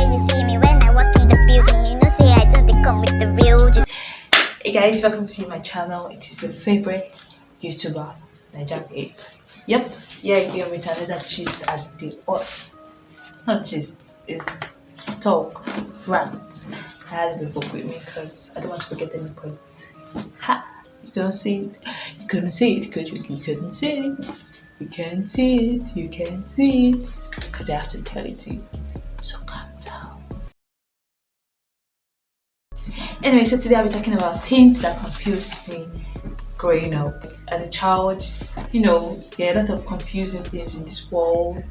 when you see me when I walk in the building. You know, say I don't they come with the real. Hey guys, welcome to my channel. It is your favorite YouTuber, Niger Ape. Yep, here again with another gist as the what? It's not gist, it's talk, rant. I had a book with me because I don't want to forget any point. Ha! You couldn't see it. You couldn't see it because you couldn't see it. You can't see it. You can't see it because I have to tell it to you. So calm down. Anyway, so today I'll be talking about things that confused me growing up. As a child, you know, there are a lot of confusing things in this world,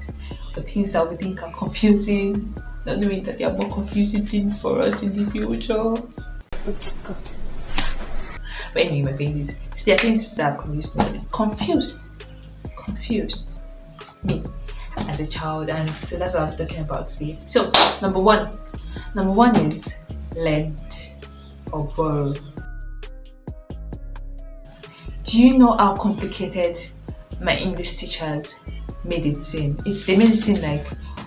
or things that we think are confusing, not knowing that there are more confusing things for us in the future. But anyway, my babies, so there are things that confused me. Confused me as a child, and so that's what I'm talking about today. So number one is lend or borrow. Do you know how complicated my English teachers made it seem? They made it seem like,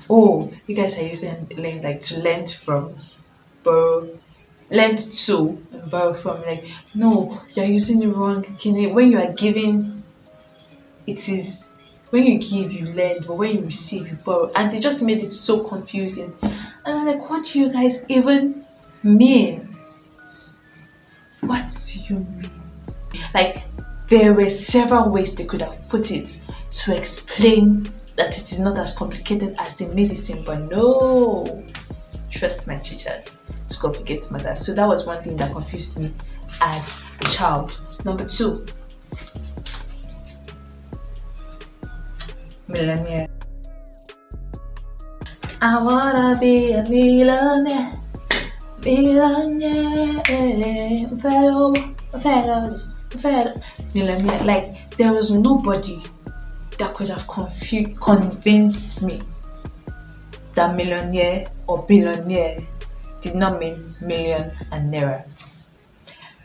oh, you guys are using lend like to lend from, borrow, lend to, and borrow from. Like, no, you're using the wrong. When you are giving, it is when you give you lend, but when you receive you borrow. And they just made it so confusing. And I'm like, what do you guys even mean? What do you mean? Like, there were several ways they could have put it to explain that it is not as complicated as they made it seem, but no, trust my teachers to complicate matters. So that was one thing that confused me as a child. Number two, millionaire. I wanna be a millionaire. Millionaire. Like, there was nobody that could have convinced me that millionaire or billionaire did not mean million and naira.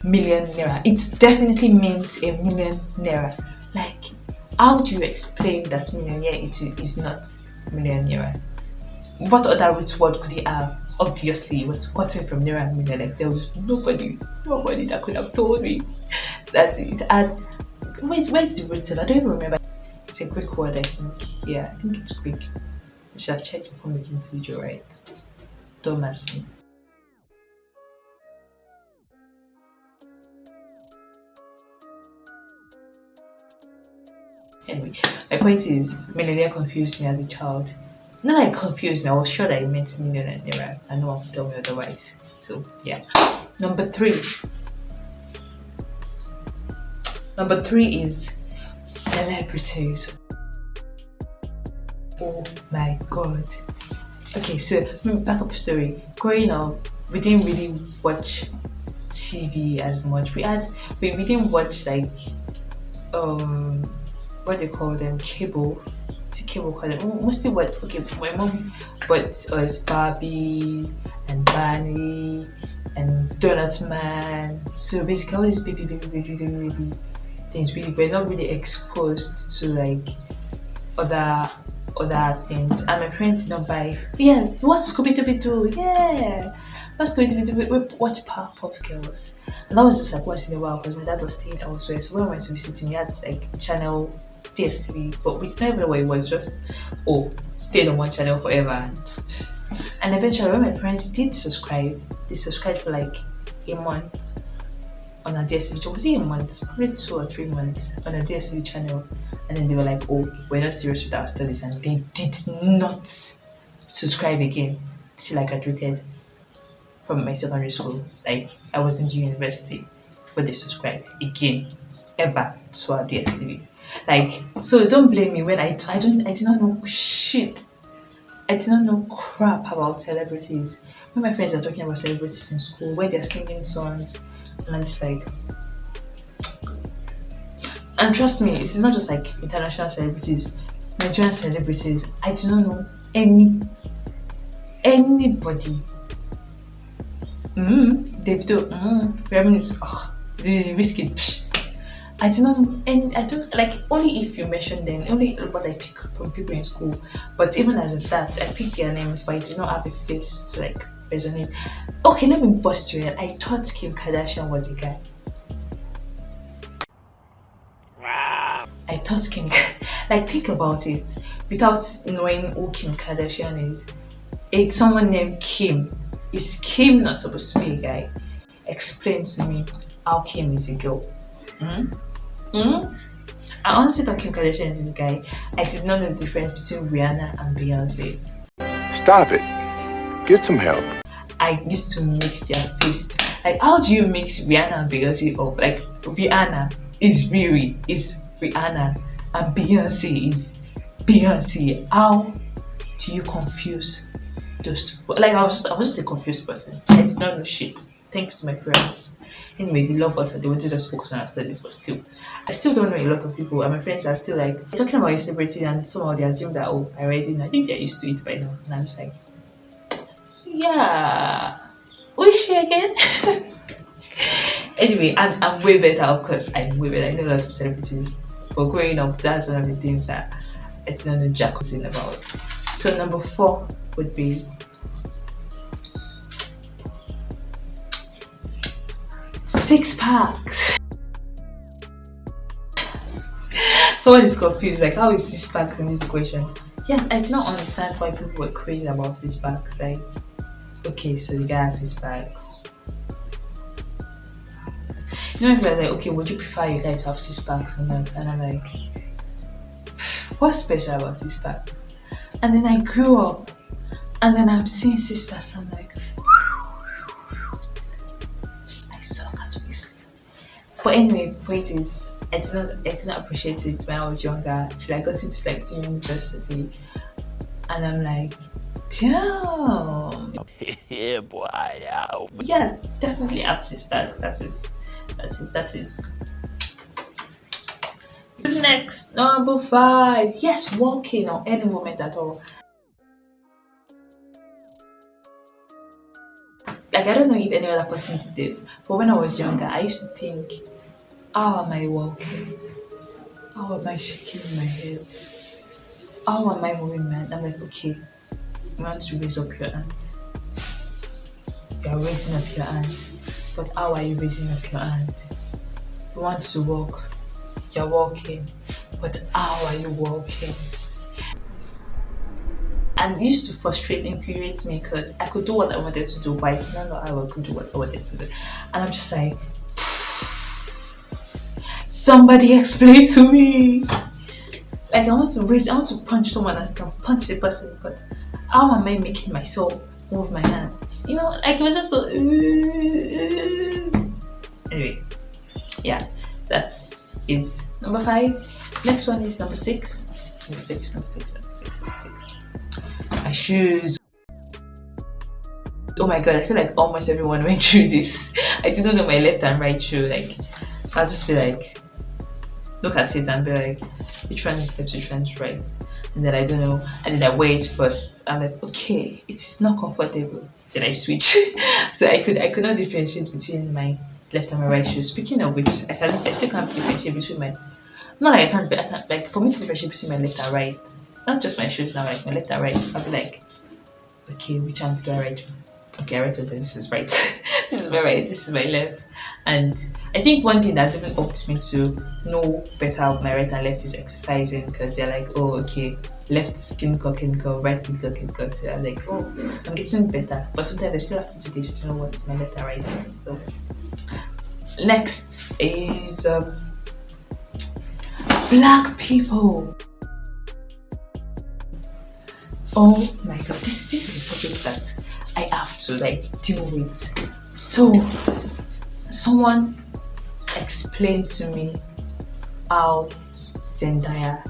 Million naira. It definitely means a million naira. Like, how do you explain that millionaire is not million naira? What other root word could he have? Obviously, it was gotten from naira and million. Like, there was nobody that could have told me that it had. Where's the root of? I don't even remember. It's a Greek word, I think. Yeah, I think it's Greek. I should have checked before making this video, right? Don't ask me. Anyway, my point is, millionaire confused me as a child. Not like confused me, I was sure that it meant million and naira. I know one would tell me otherwise. So yeah. Number three is celebrities. Oh my god. Okay, so back up story. Growing up, we didn't really watch TV as much. We didn't watch like what they call them, cable. Cable call it mostly what, okay, my mom, but was Barbie and Barney and Donut Man. So basically all these baby things, we're not really exposed to like other things. And my parents did not buy, yeah, what's Scooby-Doo do? Yeah, what's Scooby-Doo? We watch Powerpuff Girls, and that was just like once in a while because my dad was staying elsewhere. So when I went to visit him, he had like channel DSTV, but we didn't even know what it was. Just stayed on one channel forever. And eventually, when my parents did subscribe, they subscribed for like a month on a DSTV. Was it a month? Probably 2 or 3 months on a DSTV channel. And then they were like, "Oh, we're not serious with our studies," and they did not subscribe again till I graduated from my secondary school. Like, I was in university before they subscribed again ever to our DSTV. Like, so don't blame me when I did not know shit. I did not know crap about celebrities. When my friends are talking about celebrities in school, when they're singing songs, and I'm just like, and trust me, this is not just like international celebrities, Nigerian celebrities. I do not know anybody. Davido, Reminisce, really risky. I did not know any. I don't like only if you mention them. Only what I pick from people in school. But even as of that, I pick their names, but I do not have a face to like resonate. Okay, let me bust you. I thought Kim Kardashian was a guy. I thought Kim, like think about it, without knowing who Kim Kardashian is. It's someone named Kim. Is Kim not supposed to be a guy? Explain to me how Kim is a girl. Hmm? Hmm? I honestly thought Kim Kardashian is a guy. I did not know the difference between Rihanna and Beyonce. Stop it. Get some help. I used to mix their taste. Like, how do you mix Rihanna and Beyonce up? Like, Rihanna is Riri, is Rihanna, and Beyonce is Beyonce. How do you confuse those two? Like, I was just a confused person. I did not know shit. Thanks to my parents. Anyway, they love us and they wanted us to focus on our studies, but still, I still don't know a lot of people, and my friends are still like talking about a celebrity, and somehow they assume that, oh, I already know. I think they're used to it by now, and I'm just like, yeah, who is she again? Anyway, I'm way better, of course. I'm way better. I know a lot of celebrities, but growing up, that's one of the things that I didn't know Jack was in about. So number 4 would be six packs. Someone is confused, like, how is 6 packs in this equation? Yes, I did not understand why people were crazy about 6 packs. Like, okay, so the guy has 6 packs. You know, if you're like, okay, would you prefer your guy to have 6 packs or not? And I'm like, what's special about 6 packs? And then I grew up, and then I'm seeing 6 packs, and I'm like, I suck at whistling. But anyway, point is, I did not appreciate it when I was younger till I got into like the university, and I'm like, damn. Yeah, boy. Yeah, definitely have 6 packs. That is. Next, number 5. Yes, walking or any moment at all. Like, I don't know if any other person did this, but when I was younger, I used to think, how am I walking? How am I shaking my head? How am I moving my hand? I'm like, okay, you want to raise up your hand. You are raising up your hand, but how are you raising up your hand? You want to walk, you're walking, but how are you walking? And it used to frustrate and infuriate me because I could do what I wanted to do, but I did not know how I could do what I wanted to do. And I'm just like, somebody explain to me. Like, I want to punch someone and I can punch the person, but how am I making myself move my hand? You know, like, it was just so. Anyway, yeah, that is number 5. Next one is number 6. Number six. My shoes. Oh my god, I feel like almost everyone went through this. I didn't know my left and right shoe. Like, I'll just be like, look at it and be like, which one is left, which one is right? And then I don't know. And then I wear it first. I'm like, okay, it is not comfortable. Then I switch. So I could not differentiate between my left and my right shoe. Speaking of which, I still can't differentiate between my. Not like I can't, like, for me to differentiate between my left and right. Not just my shoes now, like my left and right. I'll be like, okay, which hand do I write? Okay, I write with this is right. This is my right, this is my left. And I think one thing that's even helped me to know better my right and left is exercising, because they're like, oh, okay, left can go, right can go. So I'm like, oh, I'm getting better. But sometimes I still have to do this to know what my left and right is. So next is black people. Oh my god, this is a topic that I have to like deal with. So someone explained to me how Zendaya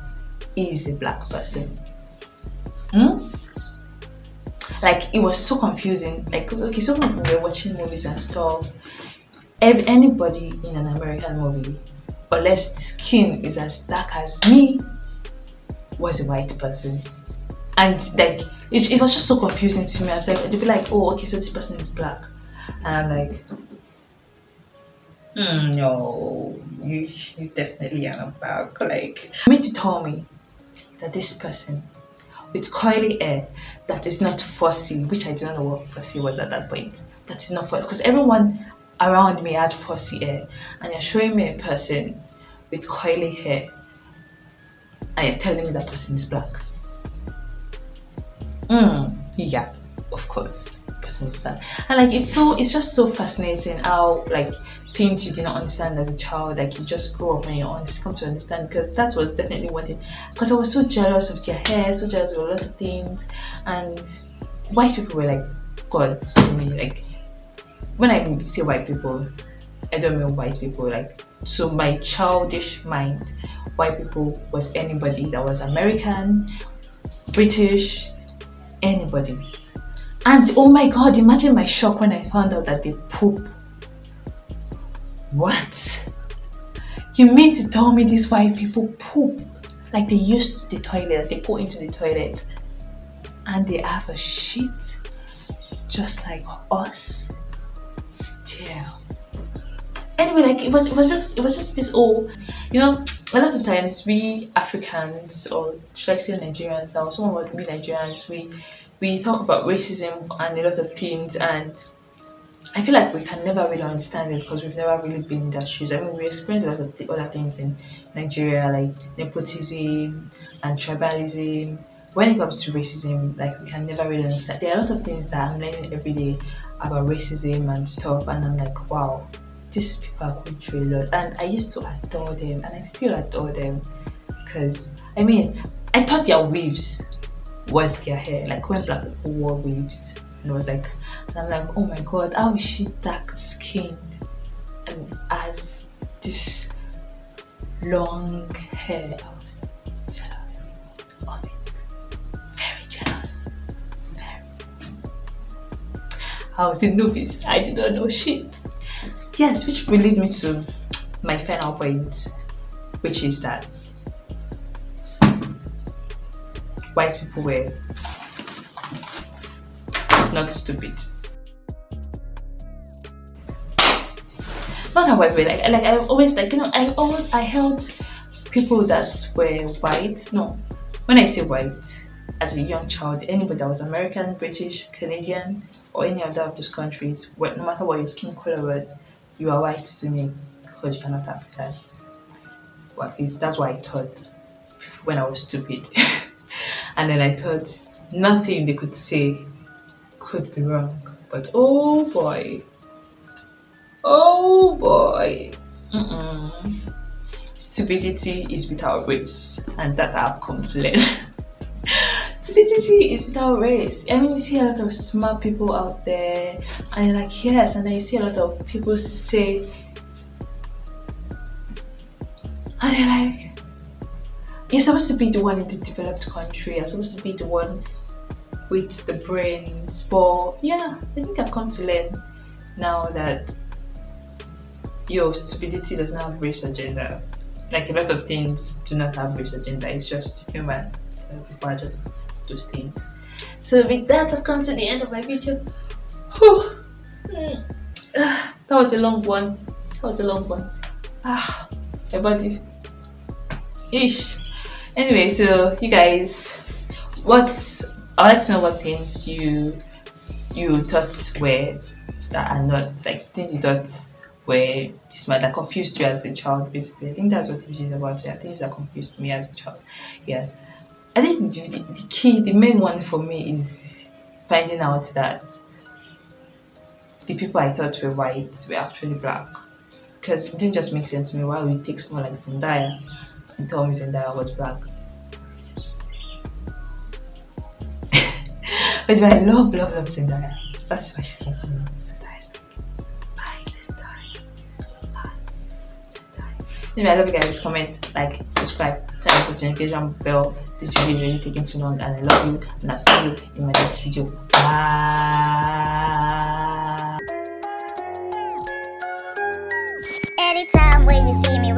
is a black person. Like, it was so confusing. Like, okay, some people were watching movies and stuff. Anybody in an American movie, unless the skin is as dark as me, was a white person. And like, it was just so confusing to me. I was like, they'd be like, oh, okay, so this person is black. And I'm like, No, you definitely are not back. Like, you mean to tell me that this person with coily hair that is not fussy, which I don't know what fussy was at that point, that is not fussy, because everyone around me had fussy hair, and you're showing me a person with coily hair and you're telling me that person is black. Yeah, of course, person is black. And like it's just so fascinating how like things you did not understand as a child, like you just grow up and you come to understand, because that was definitely one thing. Because I was so jealous of their hair, so jealous of a lot of things, and white people were like gods to me. Like when I say white people, I don't mean white people. Like to my childish mind, white people was anybody that was American, British, anybody. And oh my god, imagine my shock when I found out that they poop. What? You mean to tell me these white people poop? Like they used the toilet, they go into the toilet and they have a shit just like us? Damn. Anyway, like it was just this whole, a lot of times we Africans, or should I say Nigerians now, some of we Nigerians, we talk about racism and a lot of things, and I feel like we can never really understand it because we've never really been in that shoes. I mean, we experience a lot of other things in Nigeria, like nepotism and tribalism. When it comes to racism, like we can never really understand. There are a lot of things that I'm learning every day about racism and stuff, and I'm like, wow, these people are going through a lot. And I used to adore them, and I still adore them, because I mean, I thought their waves was their hair. Like when black people wore waves, and it was like, and I'm like, oh my god, how is she dark skinned and has this long hair? I was jealous of it. Very jealous. Very. I was a novice. I did not know shit. Yes, which will lead me to my final point, which is that white people were not stupid. Not how I were like I always I held people that were white. No, when I say white, as a young child, anybody that was American, British, Canadian, or any other of those countries, no matter what your skin color was, you are white to me because you are not African. Well, at least that's what I thought when I was stupid. And then I thought nothing they could say could be wrong. But oh boy. Stupidity is without race, and that I've come to learn. Stupidity is without race. I mean, you see a lot of smart people out there, and you're like, yes, and then you see a lot of people say, and you're like, you're supposed to be the one in the developed country, you're supposed to be the one with the brains. But yeah, I think I've come to learn now that stupidity does not have race or gender. Like a lot of things do not have race or gender, it's just human. People are just those things. So with that, I've come to the end of my video. That was a long one. My body. Ish. Anyway, so you guys, I would like to know what things you thought were that are not, like things you thought were smart, that confused you as a child. Basically, I think that's what the video is about. Yeah, things that confused me as a child. Yeah, I think the main one for me is finding out that the people I thought were white were actually black. Because it didn't just make sense to me. Why would you take someone like Zendaya and tell me Zendaya was black? But I love Zendaya. That's why she's my favorite. Zendaya's like, bye Zendaya. Bye Zendaya. Anyway, I love you guys. Comment, like, subscribe, turn on the notification bell. This video is really taking too long, and I love you. And I'll see you in my next video. Bye. Anytime when you see me